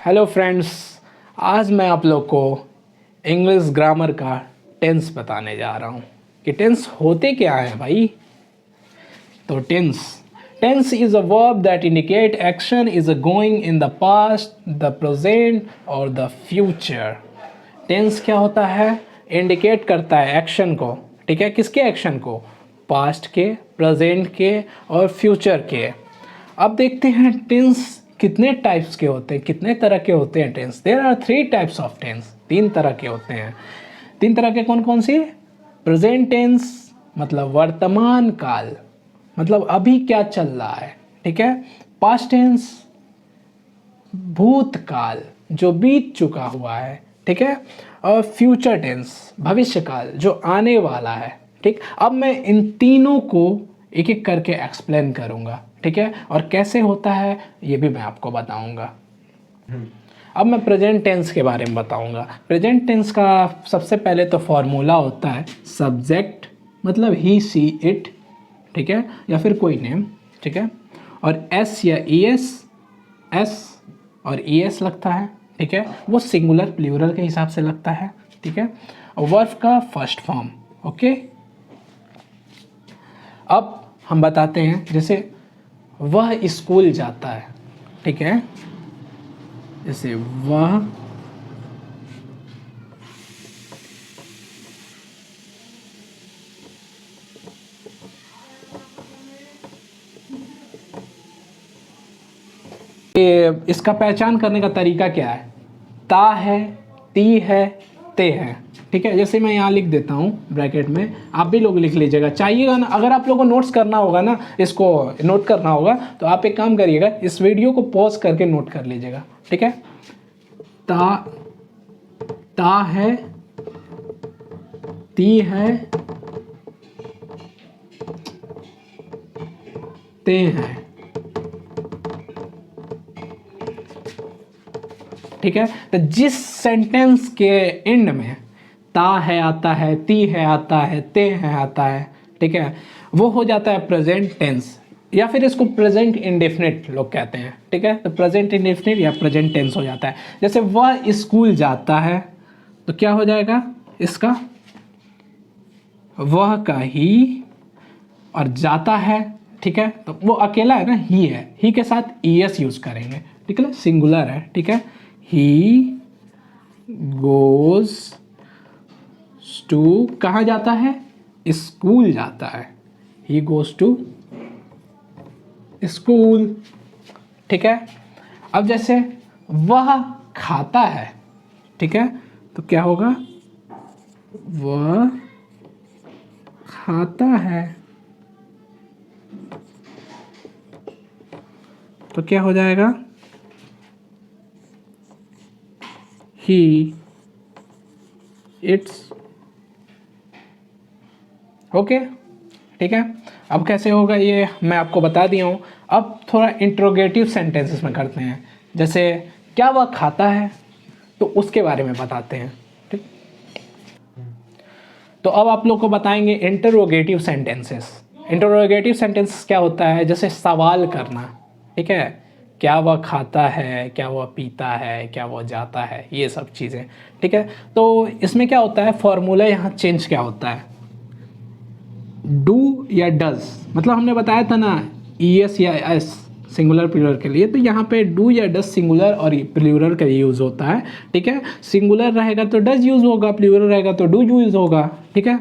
Hello friends, आज मैं आप लोग को इंग्लिश ग्रामर का टेंस बताने जा रहा हूँ कि टेंस होते क्या है भाई। तो tense is a verb that indicate action is going in the past, the present और द फ्यूचर। टेंस क्या होता है? इंडिकेट करता है एक्शन को, ठीक है। किसके एक्शन को? पास्ट के, प्रेजेंट के और फ्यूचर के। अब देखते हैं टेंस कितने टाइप्स के होते हैं, कितने तरह के होते हैं tense. There are 3 types of tense, 3 तरह के होते हैं। 3 तरह के कौन कौन से? प्रेजेंट टेंस मतलब वर्तमान काल, मतलब अभी क्या चल रहा है, ठीक है। पास्ट टेंस भूतकाल, जो बीत चुका हुआ है, ठीक है। और फ्यूचर टेंस भविष्य काल, जो आने वाला है, ठीक। अब मैं इन तीनों को एक एक करके एक्सप्लेन करूंगा, ठीक है। और कैसे होता है ये भी मैं आपको बताऊंगा। अब मैं प्रेजेंट टेंस के बारे में बताऊंगा। प्रेजेंट टेंस का सबसे पहले तो फॉर्मूला होता है सब्जेक्ट मतलब ही सी इट, ठीक है, या फिर कोई नेम, ठीक है। और एस या ई एस और ई एस लगता है, ठीक है। वो सिंगुलर प्लूरल के हिसाब से लगता है, ठीक है। और वर्ब का फर्स्ट फॉर्म, ओके। अब हम बताते हैं, जैसे वह स्कूल जाता है, ठीक है। जैसे वह इसका पहचान करने का तरीका क्या है? ता है, ती है, ते है, ठीक है। जैसे मैं यहाँ लिख देता हूँ ब्रैकेट में, आप भी लोग लिख लीजिएगा, चाहिएगा ना। अगर आप लोगों को नोट्स करना होगा ना, इसको नोट करना होगा, तो आप एक काम करिएगा, इस वीडियो को पॉज करके नोट कर लीजिएगा, ठीक है। ता है, ती है, ते हैं, ठीक है। तो जिस सेंटेंस के एंड में ता है आता है, ती है आता है, ते है आता है, ठीक है, वो हो जाता है प्रेजेंट टेंस, या फिर इसको प्रेजेंट इंडेफिनिट लोग कहते हैं, ठीक है। तो प्रेजेंट इंडेफिनिट या प्रेजेंट टेंस हो जाता है। जैसे वह स्कूल जाता है, तो क्या हो जाएगा इसका? वह का ही और जाता है, ठीक है। तो वो अकेला है ना, ही है, ही के साथ ई एस यूज करेंगे, ठीक है, सिंगुलर है, ठीक है। ही गोज टू, कहाँ जाता है? स्कूल जाता है। ही गोज टू स्कूल, ठीक है। अब जैसे वह खाता है, ठीक है, तो क्या होगा? वह खाता है, तो क्या हो जाएगा? ही इट्स, ओके, ठीक है। अब कैसे होगा ये मैं आपको बता दिया हूँ। अब थोड़ा इंट्रोगेटिव सेंटेंसेस में करते हैं। जैसे क्या वह खाता है, तो उसके बारे में बताते हैं, ठीक। तो अब आप लोग को बताएंगे इंटरोगेटिव सेंटेंसेस। इंटरोगेटिव सेंटेंसेस क्या होता है? जैसे सवाल करना, ठीक है। क्या वह खाता है, क्या वह पीता है, क्या वह जाता है, ये सब चीज़ें, ठीक है। तो इसमें क्या होता है, फॉर्मूला यहाँ चेंज क्या होता है? डू या डज, मतलब हमने बताया था ना ई एस या एस सिंगुलर प्लूरल के लिए, तो यहाँ पे डू या डज सिंगुलर और प्लूरल का यूज़ होता है, ठीक है। सिंगुलर रहेगा तो डज यूज़ होगा, प्लूरल रहेगा तो डू यूज़ होगा, ठीक है।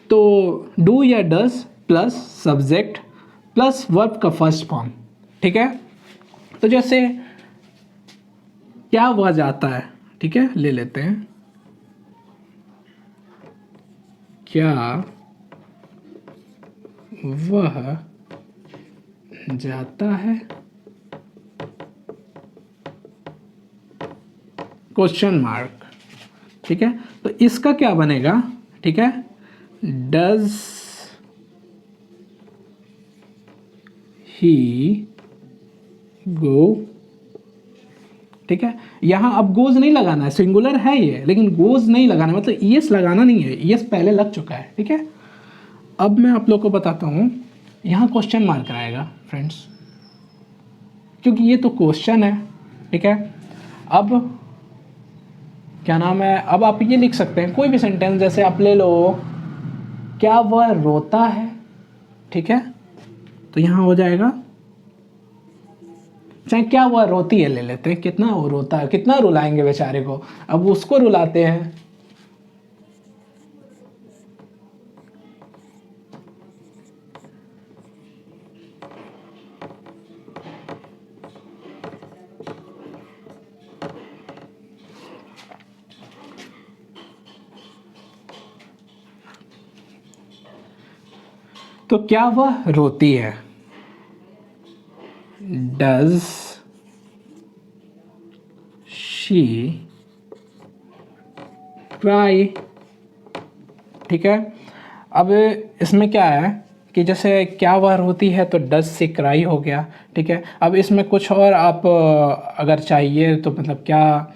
तो डू या does plus subject plus verb का फर्स्ट फॉर्म, ठीक है। तो जैसे क्या वह जाता है, ठीक है, ले लेते हैं। क्या वह जाता है, क्वेश्चन मार्क, ठीक है। तो इसका क्या बनेगा, ठीक है, डज ही गो, ठीक है। यहां अब गोज नहीं लगाना है, सिंगुलर है ये, लेकिन गोज नहीं लगाना है, मतलब ईएस लगाना नहीं है, ईएस पहले लग चुका है, ठीक है। अब मैं आप लोग को बताता हूं, यहां क्वेश्चन मार्क आएगा फ्रेंड्स, क्योंकि ये तो क्वेश्चन है, ठीक है। अब क्या नाम है, अब आप ये लिख सकते हैं कोई भी सेंटेंस, जैसे आप ले लो क्या वह रोता है, ठीक है, तो यहाँ हो जाएगा, चाहे क्या वह रोती है ले लेते हैं, कितना वो रोता है, कितना रुलाएंगे बेचारे को, अब उसको रुलाते हैं। तो क्या वह रोती है, डज शी क्राई, ठीक है। अब इसमें क्या है कि जैसे क्या वह रोती है तो डज से क्राई हो गया, ठीक है। अब इसमें कुछ और आप अगर चाहिए तो मतलब क्या,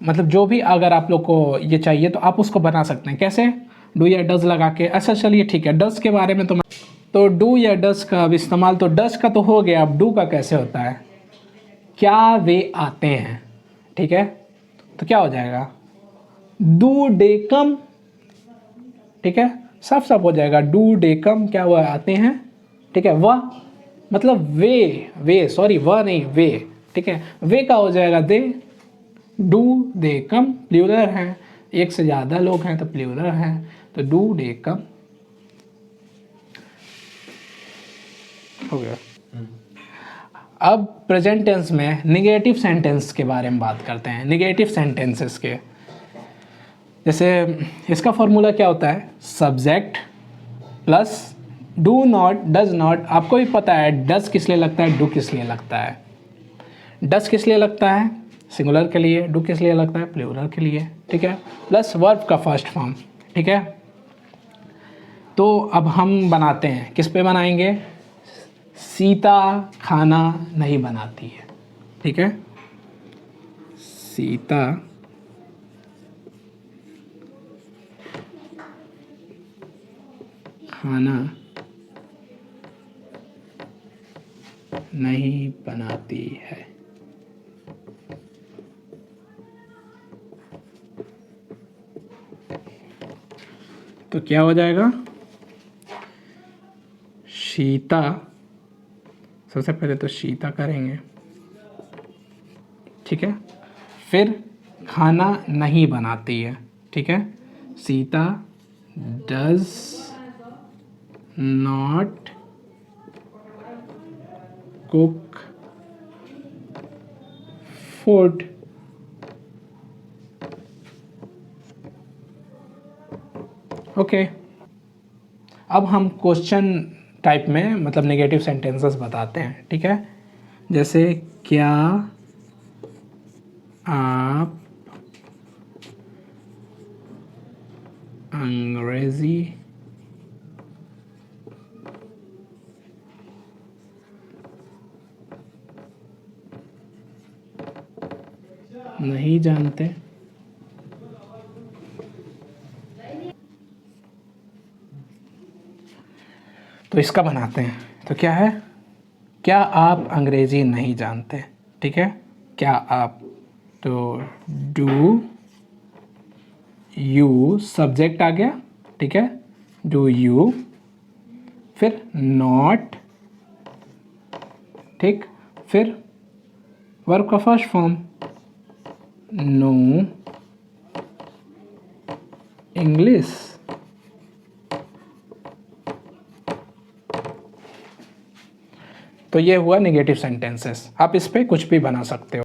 मतलब जो भी अगर आप लोग को ये चाहिए तो आप उसको बना सकते हैं, कैसे, डू या डज लगा के। अच्छा चलिए ठीक है, डज के बारे में तो डू या डज का अब इस्तेमाल, तो डज का तो हो गया, अब डू का कैसे होता है, क्या वे आते हैं, ठीक है, तो क्या हो जाएगा, डू दे कम, ठीक है, साफ साफ हो जाएगा, डू दे कम, क्या वह आते हैं, ठीक है, वह मतलब वे सॉरी वह नहीं वे, ठीक है, वे का हो जाएगा दे, डू दे कम प्लूरल है, एक से ज़्यादा लोग हैं तो प्लूरल है, तो डू दे कम हो गया। अब प्रेजेंट टेंस में निगेटिव सेंटेंस के बारे में बात करते हैं, निगेटिव सेंटेंसेस के। जैसे इसका फॉर्मूला क्या होता है, subject plus do not does not, आपको भी पता है डज किस लिए लगता है, डू किस लिए लगता है, डज किस लिए लगता है सिंगुलर के लिए, डू किस लिए लगता है प्लूरल के लिए, ठीक है, प्लस वर्ब का फर्स्ट फॉर्म, ठीक है। तो अब हम बनाते हैं, किस पे बनाएंगे, सीता खाना नहीं बनाती है, ठीक है, सीता खाना नहीं बनाती है, तो क्या हो जाएगा, सीता, सबसे पहले तो सीता करेंगे, ठीक है, फिर खाना नहीं बनाती है, ठीक है, Sita does not cook food, okay. अब हम क्वेश्चन टाइप में मतलब नेगेटिव सेंटेंसेस बताते हैं, ठीक है, जैसे क्या आप अंग्रेजी नहीं जानते, तो इसका बनाते हैं, तो क्या है, क्या आप अंग्रेजी नहीं जानते, ठीक है, क्या आप, तो डू यू सब्जेक्ट आ गया, ठीक है, डू यू, फिर नॉट, ठीक, फिर वर्ब का फर्स्ट फॉर्म, नो इंग्लिश, तो ये हुआ नेगेटिव सेंटेंसेस, आप इस पे कुछ भी बना सकते हो।